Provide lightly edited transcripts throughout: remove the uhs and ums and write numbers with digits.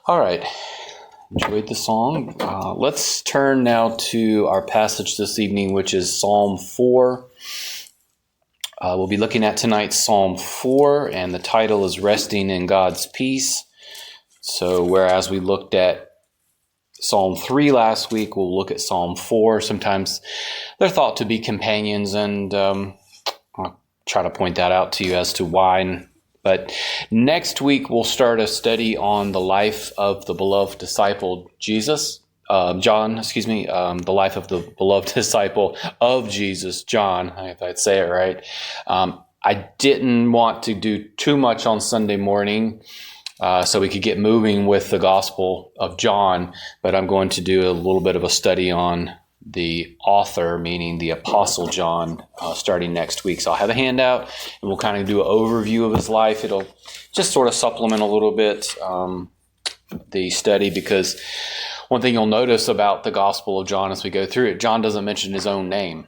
All right. Enjoyed the song. Let's turn now to our passage this evening, which is Psalm 4. We'll be looking at tonight's Psalm 4, and the title is Resting in God's Peace. So whereas we looked at Psalm 3 last week, we'll look at Psalm 4. Sometimes they're thought to be companions, and I'll try to point that out to you as to why. But next week, we'll start a study on the life of the beloved disciple the life of the beloved disciple of Jesus, John, if I'd say it right. I didn't want to do too much on Sunday morning so we could get moving with the Gospel of John, but I'm going to do a little bit of a study on the author, meaning the Apostle John, starting next week. So I'll have a handout, and we'll kind of do an overview of his life. It'll just sort of supplement a little bit the study, because one thing you'll notice about the Gospel of John as we go through it, John doesn't mention his own name.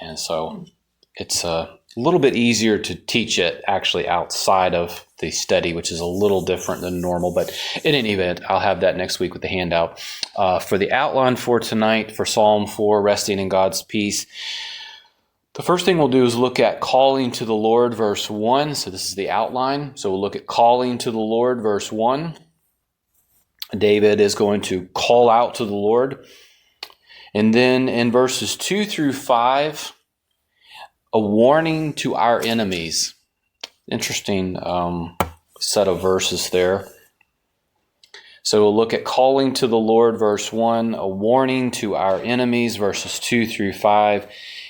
And so it's a little bit easier to teach it actually outside of the study, which is a little different than normal. But in any event, I'll have that next week with the handout. For the outline for tonight, for Psalm 4, Resting in God's Peace, the first thing we'll do is look at calling to the Lord, verse 1. So this is the outline. So we'll look at calling to the Lord, verse 1. David is going to call out to the Lord. And then in verses 2 through 5, a warning to our enemies. Interesting set of verses there. So we'll look at calling to the Lord, verse 1, a warning to our enemies, verses 2 through 5.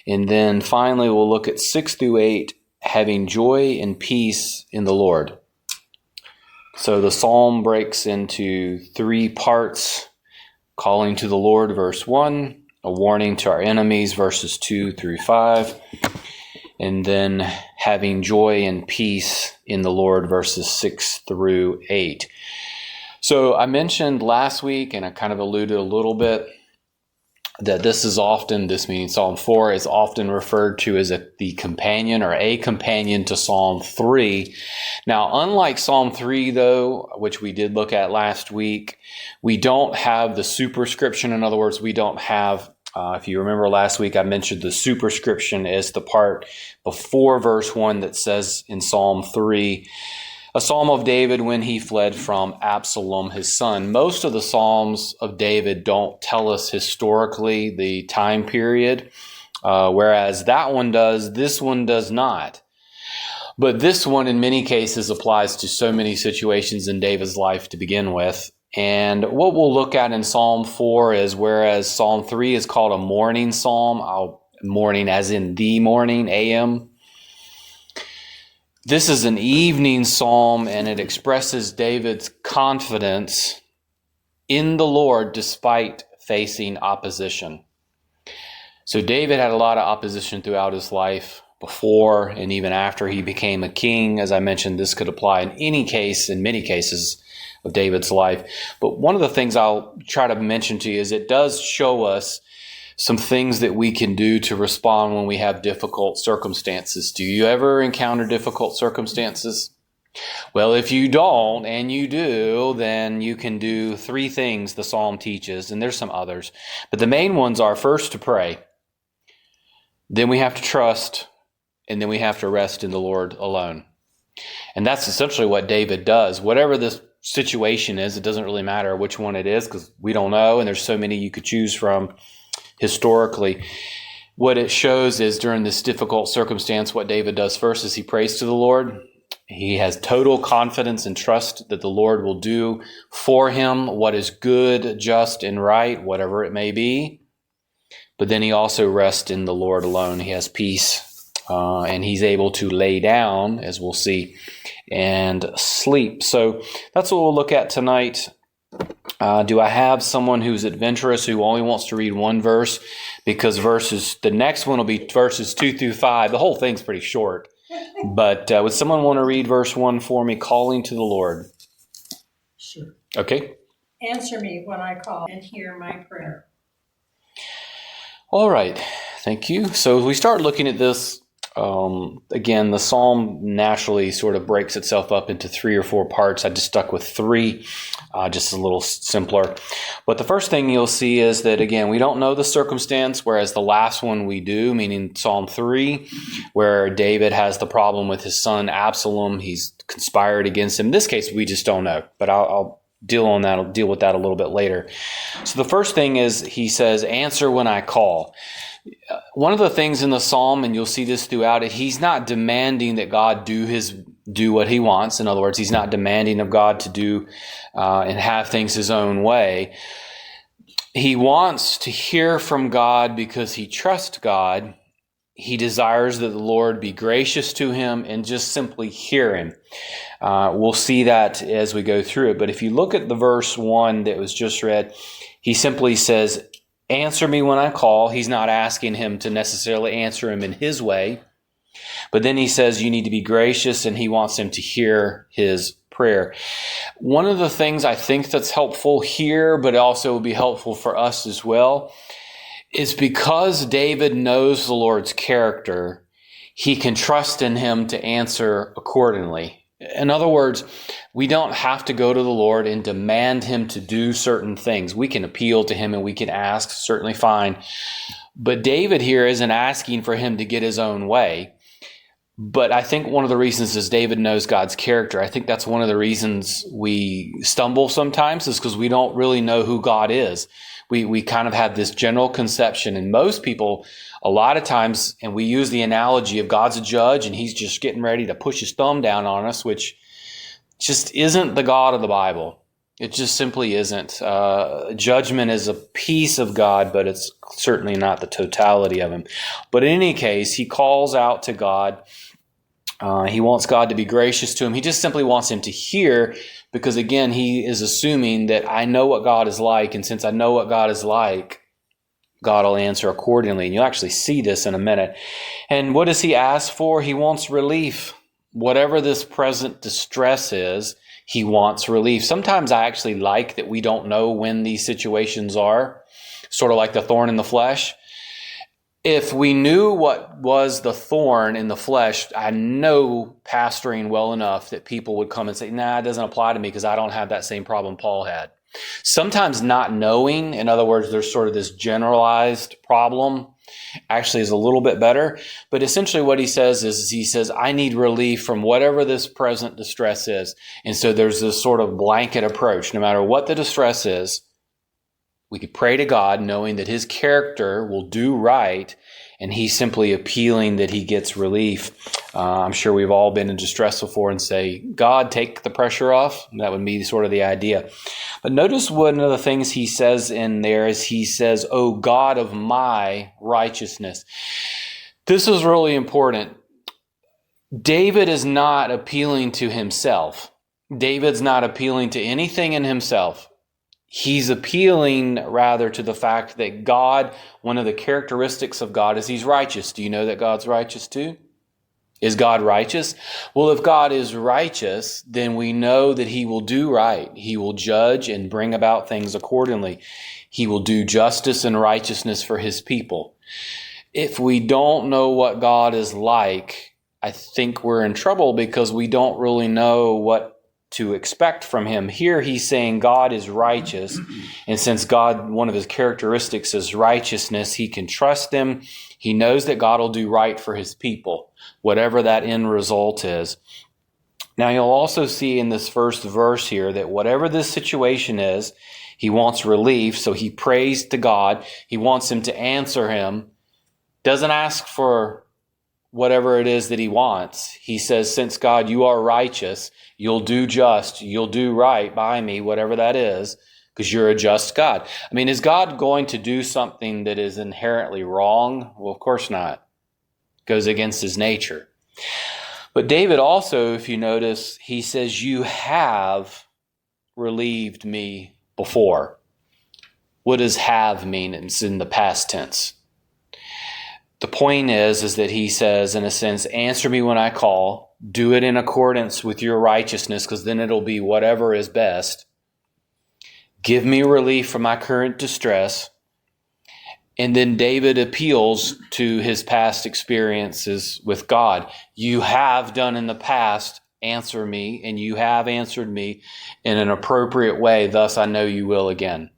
And then finally, we'll look at 6 through 8, having joy and peace in the Lord. So the psalm breaks into 3 parts: calling to the Lord, verse 1, a warning to our enemies, verses 2 through 5, and then having joy and peace in the Lord, verses 6 through 8. So I mentioned last week, and I kind of alluded a little bit, that this meaning Psalm 4, is often referred to as the companion or a companion to Psalm 3. Now, unlike Psalm 3, though, which we did look at last week, we don't have the superscription. In other words, we don't have, if you remember last week, I mentioned the superscription is the part before verse 1 that says in Psalm 3, a psalm of David when he fled from Absalom, his son. Most of the psalms of David don't tell us historically the time period, whereas that one does, this one does not. But this one in many cases applies to so many situations in David's life to begin with. And what we'll look at in Psalm 4 is, whereas Psalm 3 is called a morning psalm, morning as in the morning, AM, this is an evening psalm, and it expresses David's confidence in the Lord despite facing opposition. So David had a lot of opposition throughout his life, before and even after he became a king. As I mentioned, this could apply in any case, in many cases of David's life. But one of the things I'll try to mention to you is it does show us some things that we can do to respond when we have difficult circumstances. Do you ever encounter difficult circumstances? Well, if you don't and you do, then you can do 3 things the psalm teaches, and there's some others. But the main ones are, first, to pray. Then we have to trust, and then we have to rest in the Lord alone. And that's essentially what David does. Whatever this situation is, it doesn't really matter which one it is, because we don't know, and there's so many you could choose from. Historically, what it shows is during this difficult circumstance, what David does first is he prays to the Lord. He has total confidence and trust that the Lord will do for him what is good, just, and right, whatever it may be. But then he also rests in the Lord alone. He has peace, and he's able to lay down, as we'll see, and sleep. So that's what we'll look at tonight. Do I have someone who's adventurous who only wants to read one verse? Because the next one will be verses 2 through 5. The whole thing's pretty short. But would someone want to read verse 1 for me, calling to the Lord? Sure. Okay. Answer me when I call and hear my prayer. All right. Thank you. So we start looking at this Again, the psalm naturally sort of breaks itself up into 3 or 4 parts. I just stuck with 3, just a little simpler. But the first thing you'll see is that, again, we don't know the circumstance, whereas the last one we do, meaning Psalm 3, where David has the problem with his son Absalom. He's conspired against him. In this case, we just don't know, but I'll deal with that a little bit later. So the first thing is he says, answer when I call. One of the things in the psalm, and you'll see this throughout it, he's not demanding that God do what he wants. In other words, he's not demanding of God to do and have things his own way. He wants to hear from God because he trusts God. He desires that the Lord be gracious to him and just simply hear him. We'll see that as we go through it. But if you look at the verse 1 that was just read, he simply says, answer me when I call. He's not asking him to necessarily answer him in his way. But then he says you need to be gracious, and he wants him to hear his prayer. One of the things I think that's helpful here, but also will be helpful for us as well, is because David knows the Lord's character, he can trust in him to answer accordingly. In other words, we don't have to go to the Lord and demand him to do certain things. We can appeal to him and we can ask, certainly fine. But David here isn't asking for him to get his own way. But I think one of the reasons is David knows God's character. I think that's one of the reasons we stumble sometimes, is because we don't really know who God is. We kind of have this general conception, and most people, a lot of times, and we use the analogy of God's a judge and he's just getting ready to push his thumb down on us, which just isn't the God of the Bible. It just simply isn't. Judgment is a piece of God, but it's certainly not the totality of him. But in any case, he calls out to God. He wants God to be gracious to him. He just simply wants him to hear, because again, he is assuming that I know what God is like, and since I know what God is like, God will answer accordingly. And you'll actually see this in a minute. And what does he ask for? He wants relief. Whatever this present distress is, he wants relief. Sometimes I actually like that we don't know when these situations are, sort of like the thorn in the flesh. If we knew what was the thorn in the flesh, I know pastoring well enough that people would come and say, nah, it doesn't apply to me because I don't have that same problem Paul had. Sometimes not knowing, in other words, there's sort of this generalized problem, actually is a little bit better. But essentially what he says is, he says, I need relief from whatever this present distress is. And so there's this sort of blanket approach. No matter what the distress is, we could pray to God knowing that his character will do right, and he's simply appealing that he gets relief. I'm sure we've all been in distress before and say, God, take the pressure off. That would be sort of the idea. But notice one of the things he says in there is he says, O God of my righteousness. This is really important. David is not appealing to himself. David's not appealing to anything in himself. He's appealing rather to the fact that God, one of the characteristics of God is he's righteous. Do you know that God's righteous too? Is God righteous? Well, if God is righteous, then we know that he will do right. He will judge and bring about things accordingly. He will do justice and righteousness for his people. If we don't know what God is like, I think we're in trouble because we don't really know what to expect from him. Here he's saying God is righteous, and since God, one of his characteristics is righteousness, he can trust him. He knows that God will do right for his people, whatever that end result is. Now you'll also see in this first verse here that whatever this situation is, he wants relief, so he prays to God. He wants him to answer him. Doesn't ask for whatever it is that he wants. He says, since God, you are righteous, you'll do just, you'll do right by me, whatever that is, because you're a just God. I mean, is God going to do something that is inherently wrong? Well, of course not. It goes against his nature. But David also, if you notice, he says, you have relieved me before. What does have mean? It's in the past tense. The point is that he says, in a sense, answer me when I call. Do it in accordance with your righteousness, because then it'll be whatever is best. Give me relief from my current distress. And then David appeals to his past experiences with God. You have done in the past, answer me, and you have answered me in an appropriate way. Thus, I know you will again.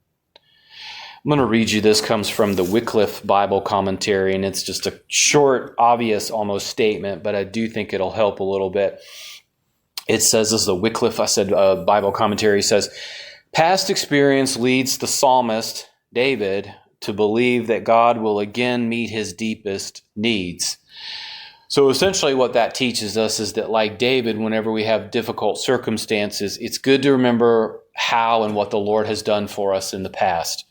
I'm going to read you. This comes from the Wycliffe Bible Commentary, and it's just a short, obvious, almost statement, but I do think it'll help a little bit. It says, this is the Wycliffe, Bible Commentary says, past experience leads the psalmist, David, to believe that God will again meet his deepest needs. So essentially what that teaches us is that, like David, whenever we have difficult circumstances, it's good to remember how and what the Lord has done for us in the past.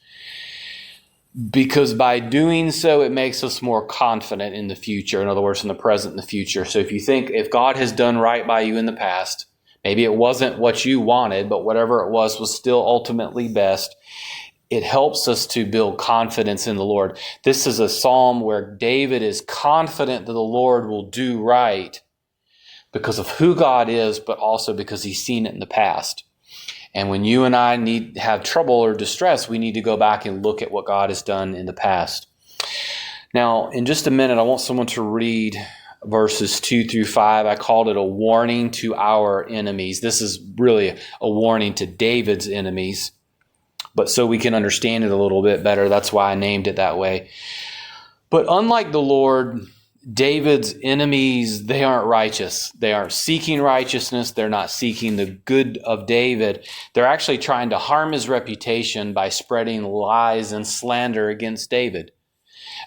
Because by doing so, it makes us more confident in the future. In other words, in the present and the future. So if you think, if God has done right by you in the past, maybe it wasn't what you wanted, but whatever it was still ultimately best, it helps us to build confidence in the Lord. This is a psalm where David is confident that the Lord will do right because of who God is, but also because he's seen it in the past. And when you and I have trouble or distress, we need to go back and look at what God has done in the past. Now, in just a minute, I want someone to read verses 2 through 5. I called it a warning to our enemies. This is really a warning to David's enemies, but so we can understand it a little bit better. That's why I named it that way. But unlike the Lord, David's enemies, they aren't righteous. They aren't seeking righteousness. They're not seeking the good of David. They're actually trying to harm his reputation by spreading lies and slander against David.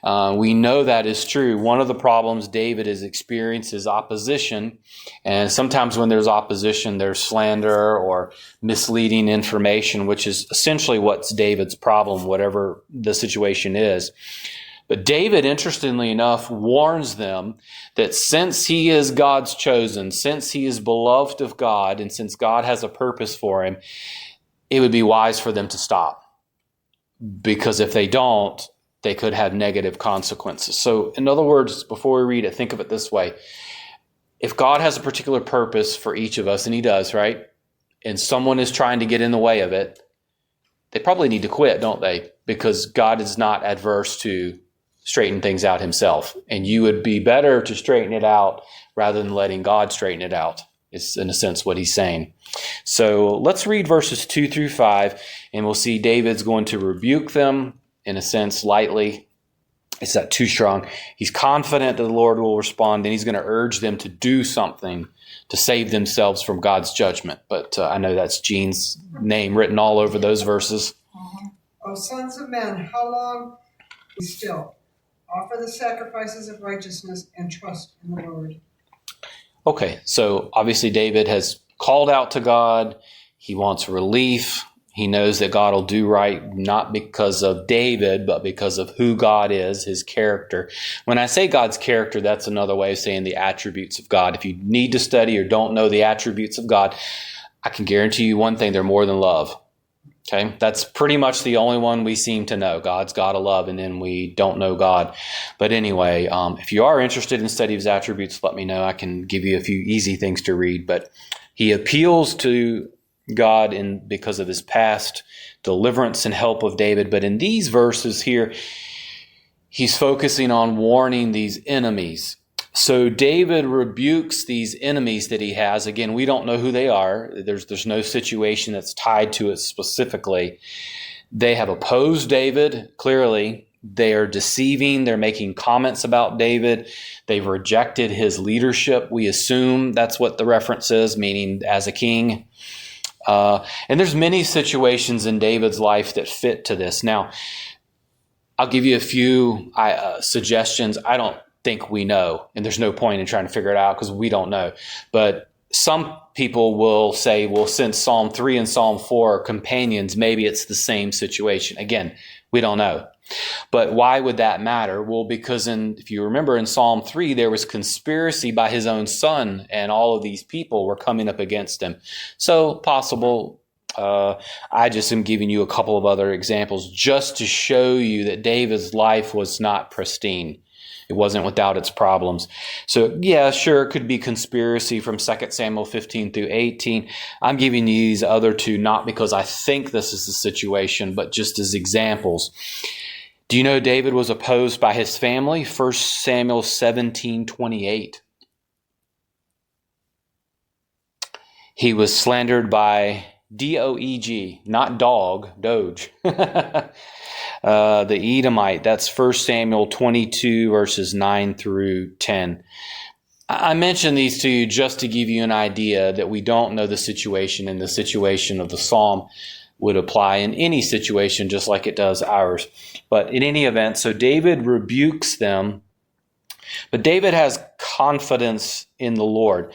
We know that is true. One of the problems David has experienced is opposition. And sometimes when there's opposition, there's slander or misleading information, which is essentially what's David's problem, whatever the situation is. But David, interestingly enough, warns them that since he is God's chosen, since he is beloved of God, and since God has a purpose for him, it would be wise for them to stop. Because if they don't, they could have negative consequences. So in other words, before we read it, think of it this way. If God has a particular purpose for each of us, and he does, right? And someone is trying to get in the way of it, they probably need to quit, don't they? Because God is not adverse to straighten things out himself. And you would be better to straighten it out rather than letting God straighten it out. It's in a sense what he's saying. So let's read verses 2 through 5, and we'll see David's going to rebuke them in a sense lightly. It's not too strong. He's confident that the Lord will respond, and he's going to urge them to do something to save themselves from God's judgment. But I know that's Jean's name written all over those verses. O sons of men, how long be still? Offer the sacrifices of righteousness and trust in the Lord. Okay, so obviously David has called out to God. He wants relief. He knows that God will do right, not because of David, but because of who God is, his character. When I say God's character, that's another way of saying the attributes of God. If you need to study or don't know the attributes of God, I can guarantee you one thing, they're more than love. Okay, that's pretty much the only one we seem to know. God's God of love, and then we don't know God. But anyway, if you are interested in study of his attributes, let me know. I can give you a few easy things to read. But he appeals to God because of his past deliverance and help of David. But in these verses here, he's focusing on warning these enemies. So David rebukes these enemies that he has. Again, we don't know who they are. There's no situation that's tied to it specifically. They have opposed David, clearly. They are deceiving. They're making comments about David. They've rejected his leadership. We assume that's what the reference is, meaning as a king. And there's many situations in David's life that fit to this. Now, I'll give you a few suggestions. I don't think we know, and there's no point in trying to figure it out because we don't know. But some people will say, well, since Psalm 3 and Psalm 4 are companions, maybe it's the same situation. Again, we don't know. But why would that matter? Well, because if you remember in Psalm 3, there was conspiracy by his own son, and all of these people were coming up against him. So possible. I just am giving you a couple of other examples just to show you that David's life was not pristine. It wasn't without its problems. So yeah, sure, it could be conspiracy from 2 Samuel 15 through 18. I'm giving you these other two not because I think this is the situation, but just as examples. Do you know David was opposed by his family? 1 Samuel 17:28. He was slandered by Doeg, not dog, Doge. The Edomite. That's 1 Samuel 22, verses 9 through 10. I mention these to you just to give you an idea that we don't know the situation, and the situation of the psalm would apply in any situation just like it does ours. But in any event, so David rebukes them, but David has confidence in the Lord.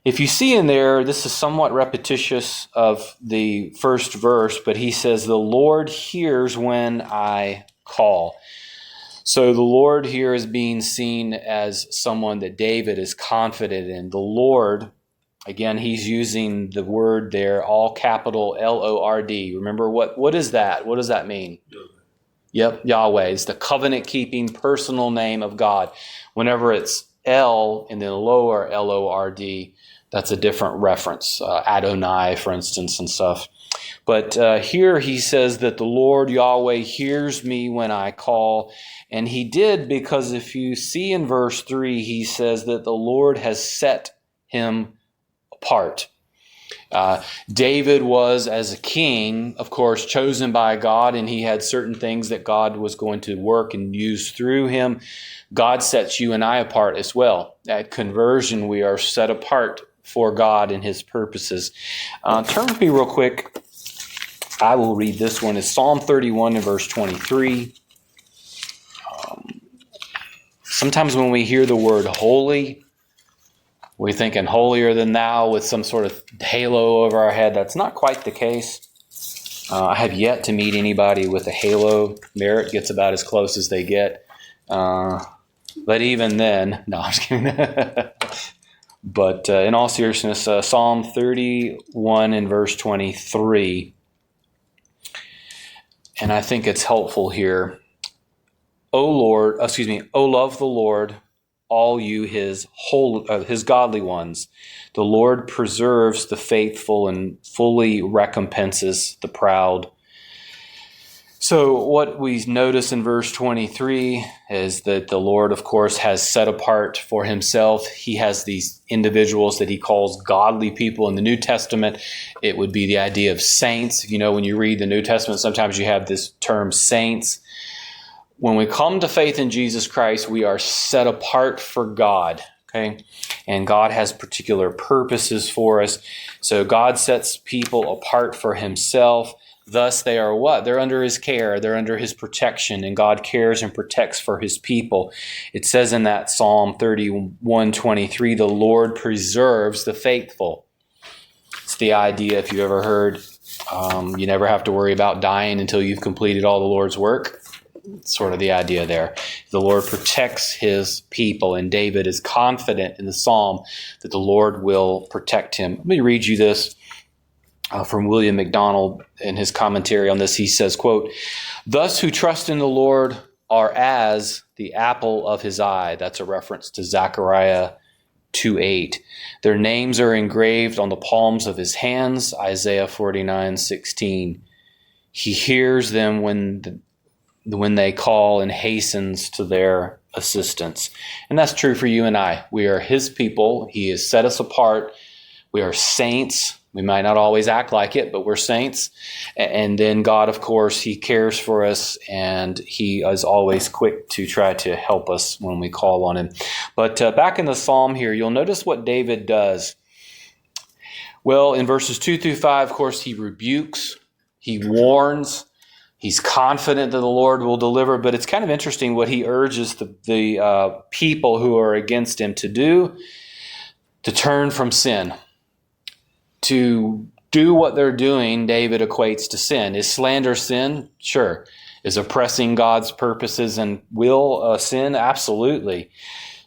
If you see in there, this is somewhat repetitious of the first verse, but he says, the Lord hears when I call. So the Lord here is being seen as someone that David is confident in. The Lord, again, he's using the word there, all capital Lord. Remember, what is that? What does that mean? Yep, Yahweh. It's the covenant-keeping personal name of God. Whenever it's L and then lower Lord, that's a different reference. Adonai, for instance, and stuff. But here he says that the Lord Yahweh hears me when I call. And he did, because if you see in verse 3, he says that the Lord has set him apart. David was, as a king, of course, chosen by God, and he had certain things that God was going to work and use through him. God sets you and I apart as well. At conversion, we are set apart for God and his purposes. Turn with me real quick. I will read this one. It's Psalm 31 and verse 23. Sometimes when we hear the word holy, we're thinking holier than thou with some sort of halo over our head. That's not quite the case. I have yet to meet anybody with a halo. Merritt gets about as close as they get. But even then, no, I'm just kidding. But in all seriousness, Psalm 31 and verse 23. And I think it's helpful here. O love the Lord, all you his godly ones. The Lord preserves the faithful and fully recompenses the proud. So what we notice in verse 23 is that the Lord, of course, has set apart for himself. He has these individuals that he calls godly people. In the New Testament, it would be the idea of saints. You know, when you read the New Testament, sometimes you have this term saints. When we come to faith in Jesus Christ, we are set apart for God, okay? And God has particular purposes for us. So God sets people apart for himself. Thus, they are what? They're under his care. They're under his protection, and God cares and protects for his people. It says in that Psalm 31:23, the Lord preserves the faithful. It's the idea, if you ever heard, you never have to worry about dying until you've completed all the Lord's work. Sort of the idea there. The Lord protects his people, and David is confident in the psalm that the Lord will protect him. Let me read you this from William MacDonald in his commentary on this. He says, quote, "Thus who trust in the Lord are as the apple of his eye." That's a reference to Zechariah 2:8. "Their names are engraved on the palms of his hands." Isaiah 49:16. "He hears them when they call and hastens to their assistance." And that's true for you and I. We are his people. He has set us apart. We are saints. We might not always act like it, but we're saints. And then God, of course, he cares for us, and he is always quick to try to help us when we call on him. But back in the psalm here, you'll notice what David does. Well, in verses 2 through 5, of course, he rebukes, he warns, he's confident that the Lord will deliver, but it's kind of interesting what he urges the people who are against him to do: to turn from sin. To do what they're doing, David equates to sin. Is slander sin? Sure. Is oppressing God's purposes and will sin? Absolutely.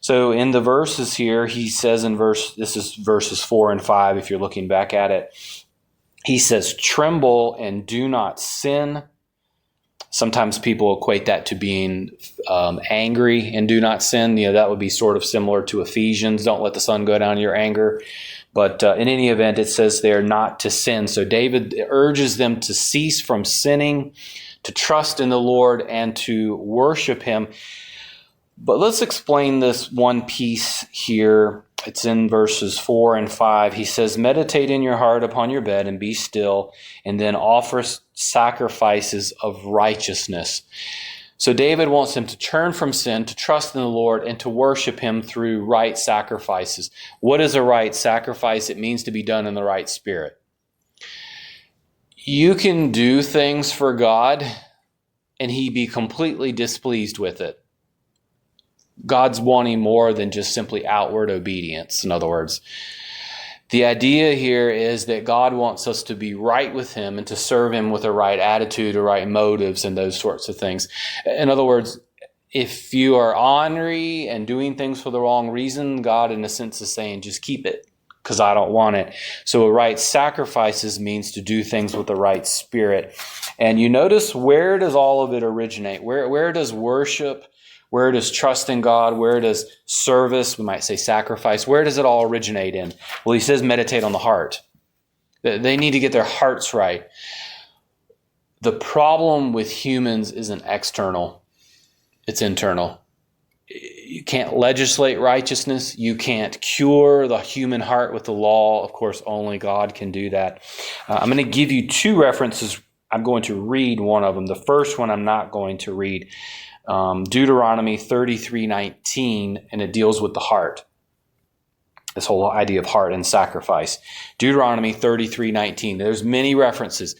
So in the verses here, he says this is verses 4 and 5 if you're looking back at it. He says, "Tremble and do not sin." Sometimes people equate that to being angry and do not sin. You know, that would be sort of similar to Ephesians. Don't let the sun go down in your anger. But in any event, it says they're not to sin. So David urges them to cease from sinning, to trust in the Lord and to worship him. But let's explain this one piece here. It's in verses 4 and 5. He says, meditate in your heart upon your bed and be still, and then offer sacrifices of righteousness. So David wants him to turn from sin, to trust in the Lord, and to worship him through right sacrifices. What is a right sacrifice? It means to be done in the right spirit. You can do things for God and he be completely displeased with it. God's wanting more than just simply outward obedience, in other words. The idea here is that God wants us to be right with him and to serve him with a right attitude, or right motives, and those sorts of things. In other words, if you are ornery and doing things for the wrong reason, God, in a sense, is saying, just keep it, because I don't want it. So a right sacrifices means to do things with the right spirit. And you notice, where does all of it originate? Where does worship, where does trust in God, where does service, we might say sacrifice, where does it all originate in? Well, he says meditate on the heart. They need to get their hearts right. The problem with humans isn't external, it's internal. You can't legislate righteousness. You can't cure the human heart with the law. Of course, only God can do that. I'm going to give you two references. I'm going to read one of them. The first one I'm not going to read. Deuteronomy 33:19, and it deals with the heart. This whole idea of heart and sacrifice. Deuteronomy 33:19. There's many references.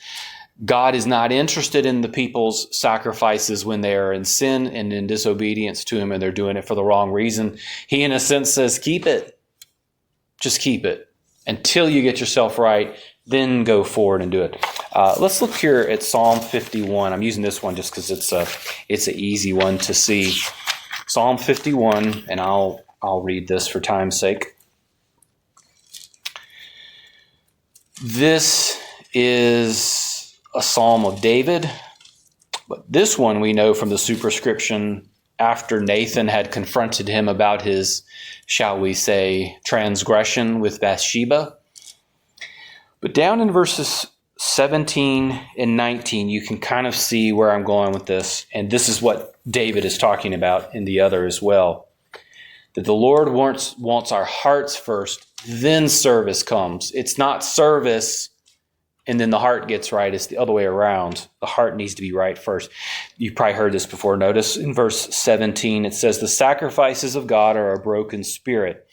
God is not interested in the people's sacrifices when they are in sin and in disobedience to him and they're doing it for the wrong reason. He, in a sense, says, keep it. Just keep it until you get yourself right. Then go forward and do it. Let's look here at Psalm 51. I'm using this one just because it's an easy one to see. Psalm 51, and I'll read this for time's sake. This is a psalm of David, but this one we know from the superscription after Nathan had confronted him about his, shall we say, transgression with Bathsheba. But down in verses 17 and 19, you can kind of see where I'm going with this. And this is what David is talking about in the other as well. That the Lord wants our hearts first, then service comes. It's not service and then the heart gets right. It's the other way around. The heart needs to be right first. You've probably heard this before. Notice in verse 17, it says, the sacrifices of God are a broken spirit.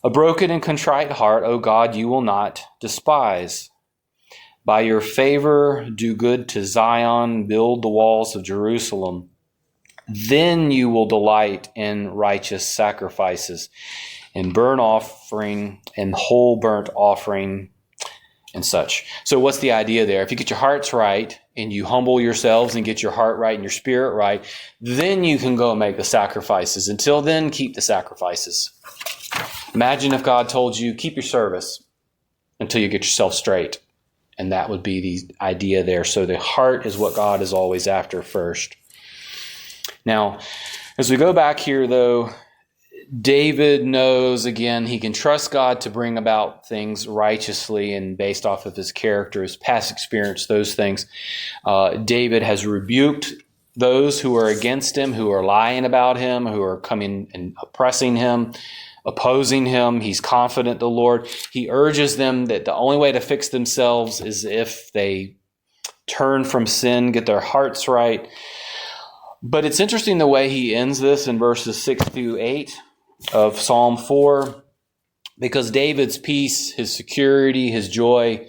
A broken and contrite heart, O God, you will not despise. By your favor, do good to Zion, build the walls of Jerusalem. Then you will delight in righteous sacrifices, in burnt offering and whole burnt offering and such. So what's the idea there? If you get your hearts right and you humble yourselves and get your heart right and your spirit right, then you can go make the sacrifices. Until then, keep the sacrifices. Imagine if God told you, keep your service until you get yourself straight. And that would be the idea there. So the heart is what God is always after first. Now, as we go back here, though, David knows, again, he can trust God to bring about things righteously and based off of his character, his past experience, those things. David has rebuked those who are against him, who are lying about him, who are coming and oppressing him, opposing him. He's confident in the Lord. He urges them that the only way to fix themselves is if they turn from sin, get their hearts right. But it's interesting the way he ends this in verses 6 through 8 of Psalm 4, because David's peace, his security, his joy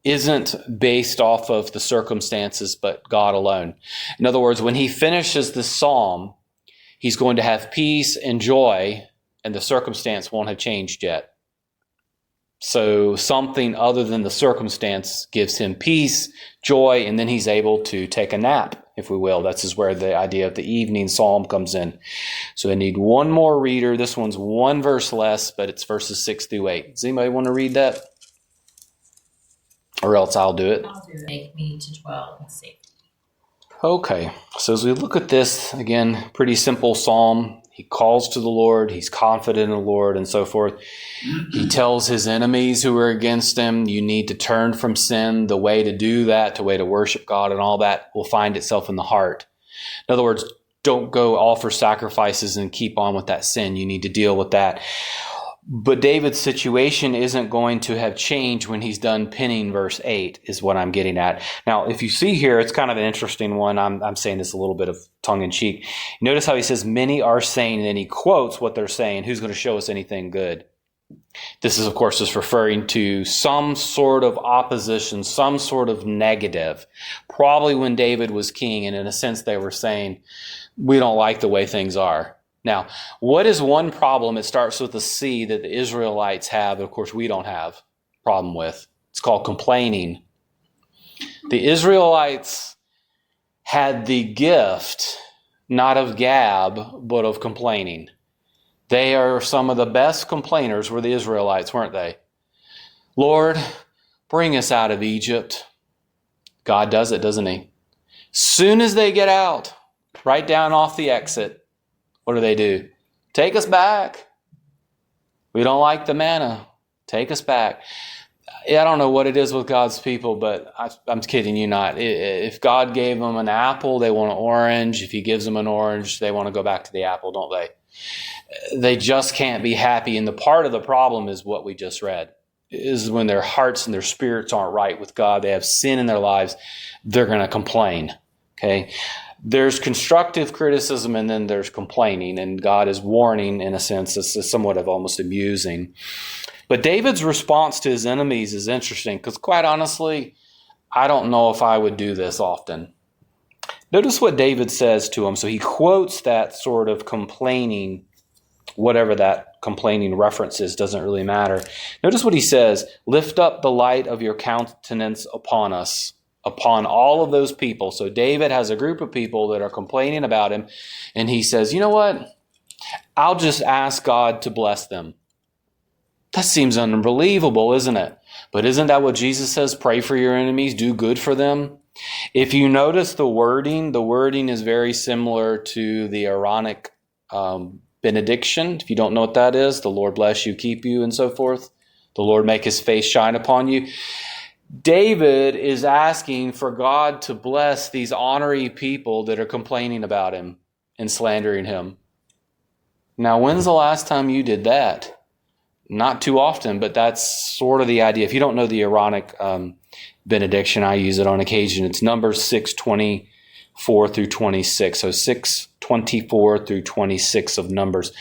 isn't based off of the circumstances, but God alone. In other words, when he finishes the psalm, he's going to have peace and joy, and the circumstance won't have changed yet. So something other than the circumstance gives him peace, joy, and then he's able to take a nap, if we will. That's where the idea of the evening psalm comes in. So I need one more reader. This one's one verse less, but it's verses 6 through 8. Does anybody want to read that? Or else I'll do it. I'll do it. Make me to dwell in safety. Okay, so as we look at this, again, pretty simple psalm. He calls to the Lord. He's confident in the Lord and so forth. He tells his enemies who are against him, you need to turn from sin. The way to do that, the way to worship God and all that will find itself in the heart. In other words, don't go offer sacrifices and keep on with that sin. You need to deal with that. But David's situation isn't going to have changed when he's done penning verse 8, is what I'm getting at. Now, if you see here, it's kind of an interesting one. I'm saying this a little bit of tongue-in-cheek. Notice how he says, many are saying, and then he quotes what they're saying. Who's going to show us anything good? This is, of course, just referring to some sort of opposition, some sort of negative. Probably when David was king, and in a sense they were saying, we don't like the way things are. Now, what is one problem? It starts with a C that the Israelites have, but of course we don't have a problem with. It's called complaining. The Israelites had the gift, not of gab, but of complaining. They are some of the best complainers were the Israelites, weren't they? Lord, bring us out of Egypt. God does it, doesn't he? Soon as they get out, right down off the exit, what do? Take us back. We don't like the manna. Take us back. I don't know what it is with God's people, but I'm kidding you not. If God gave them an apple, they want an orange. If he gives them an orange, they want to go back to the apple, don't they? They just can't be happy. And the part of the problem is what we just read, is when their hearts and their spirits aren't right with God. They have sin in their lives. They're going to complain. Okay. There's constructive criticism and then there's complaining, and God is warning in a sense. This is somewhat of almost amusing. But David's response to his enemies is interesting because quite honestly, I don't know if I would do this often. Notice what David says to him. So he quotes that sort of complaining, whatever that complaining reference is, doesn't really matter. Notice what he says, lift up the light of your countenance upon us, upon all of those people. So David has a group of people that are complaining about him, and he says, you know what? I'll just ask God to bless them. That seems unbelievable, isn't it? But isn't that what Jesus says? Pray for your enemies, do good for them. If you notice the wording is very similar to the Aaronic benediction. If you don't know what that is, the Lord bless you, keep you, and so forth. The Lord make his face shine upon you. David is asking for God to bless these honorary people that are complaining about him and slandering him. Now, when's the last time you did that? Not too often, but that's sort of the idea. If you don't know the Aaronic benediction, I use it on occasion. It's Numbers 6:24 through 26. So 6:24 through 26 of Numbers.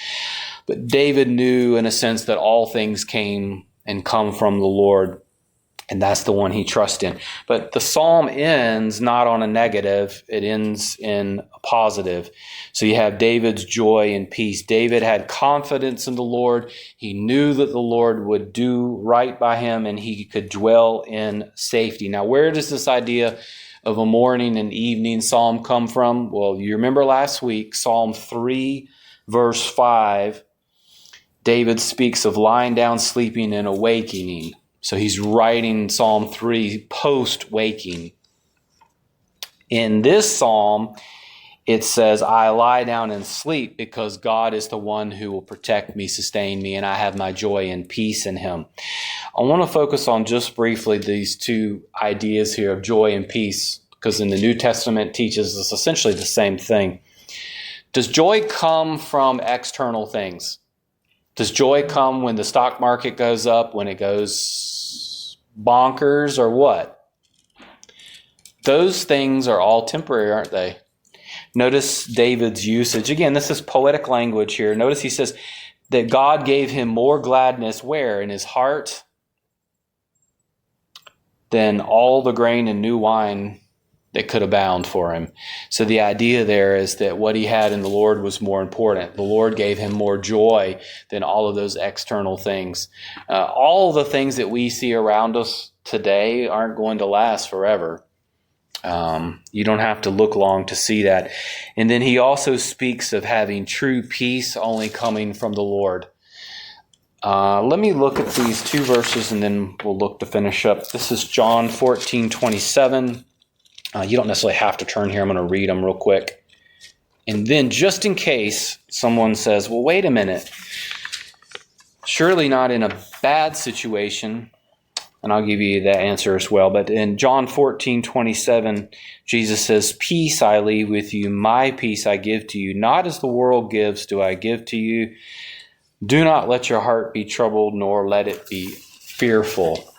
But David knew, in a sense, that all things came and come from the Lord. And that's the one he trusts in. But the psalm ends not on a negative. It ends in a positive. So you have David's joy and peace. David had confidence in the Lord. He knew that the Lord would do right by him and he could dwell in safety. Now, where does this idea of a morning and evening psalm come from? Well, you remember last week, Psalm 3, verse 5, David speaks of lying down, sleeping, and awakening. So he's writing Psalm 3 post-waking. In this psalm, it says, I lie down and sleep because God is the one who will protect me, sustain me, and I have my joy and peace in him. I want to focus on just briefly these two ideas here of joy and peace, because in the New Testament it teaches us essentially the same thing. Does joy come from external things? Does joy come when the stock market goes up, when it goes bonkers, or what? Those things are all temporary, aren't they? Notice David's usage. Again, this is poetic language here. Notice he says that God gave him more gladness where? In his heart than all the grain and new wine that could abound for him. So the idea there is that what he had in the Lord was more important. The Lord gave him more joy than all of those external things. All the things that we see around us today aren't going to last forever. You don't have to look long to see that. And then he also speaks of having true peace only coming from the Lord. Let me look at these two verses and then we'll look to finish up. This is John 14:27. You don't necessarily have to turn here. I'm going to read them real quick. And then just in case someone says, well, wait a minute, surely not in a bad situation, and I'll give you that answer as well. But in John 14:27, Jesus says, peace I leave with you, my peace I give to you. Not as the world gives do I give to you. Do not let your heart be troubled, nor let it be fearful.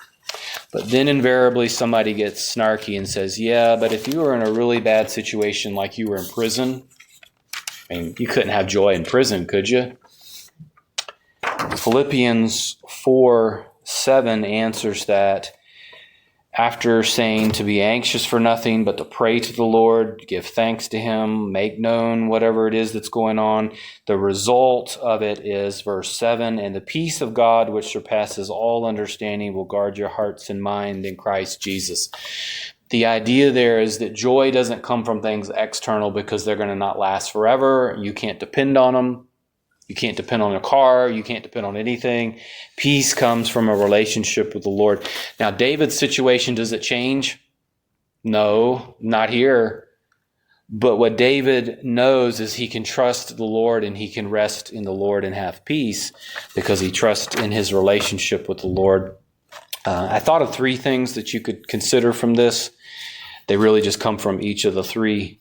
But then invariably somebody gets snarky and says, yeah, but if you were in a really bad situation like you were in prison, I mean, you couldn't have joy in prison, could you? Philippians 4:7 answers that after saying to be anxious for nothing, but to pray to the Lord, give thanks to Him, make known whatever it is that's going on. The result of it is verse 7, and the peace of God, which surpasses all understanding, will guard your hearts and mind in Christ Jesus. The idea there is that joy doesn't come from things external because they're going to not last forever. You can't depend on them. You can't depend on a car. You can't depend on anything. Peace comes from a relationship with the Lord. Now, David's situation, does it change? No, not here. But what David knows is he can trust the Lord and he can rest in the Lord and have peace because he trusts in his relationship with the Lord. I thought of three things that you could consider from this. They really just come from each of the three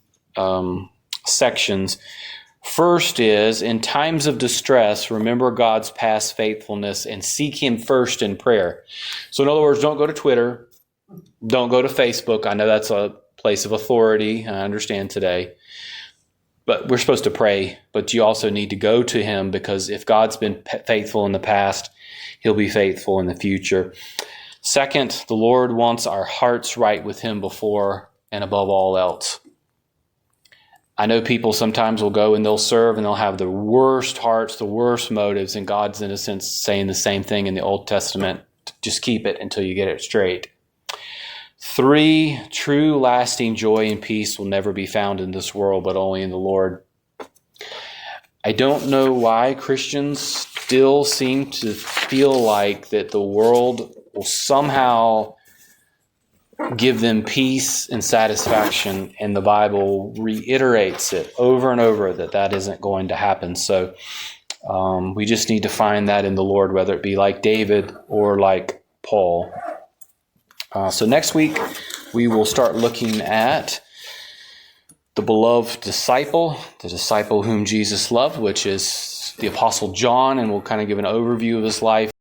sections. First is, in times of distress, remember God's past faithfulness and seek Him first in prayer. So in other words, don't go to Twitter. Don't go to Facebook. I know that's a place of authority. I understand today. But we're supposed to pray. But you also need to go to Him because if God's been faithful in the past, He'll be faithful in the future. Second, the Lord wants our hearts right with Him before and above all else. I know people sometimes will go and they'll serve and they'll have the worst hearts, the worst motives, and God's in a sense saying the same thing in the Old Testament. Just keep it until you get it straight. 3, true lasting joy and peace will never be found in this world, but only in the Lord. I don't know why Christians still seem to feel like that the world will somehow give them peace and satisfaction, and the Bible reiterates it over and over that isn't going to happen. So we just need to find that in the Lord, whether it be like David or like Paul. So next week we will start looking at the beloved disciple, the disciple whom Jesus loved, which is the Apostle John, and we'll kind of give an overview of his life.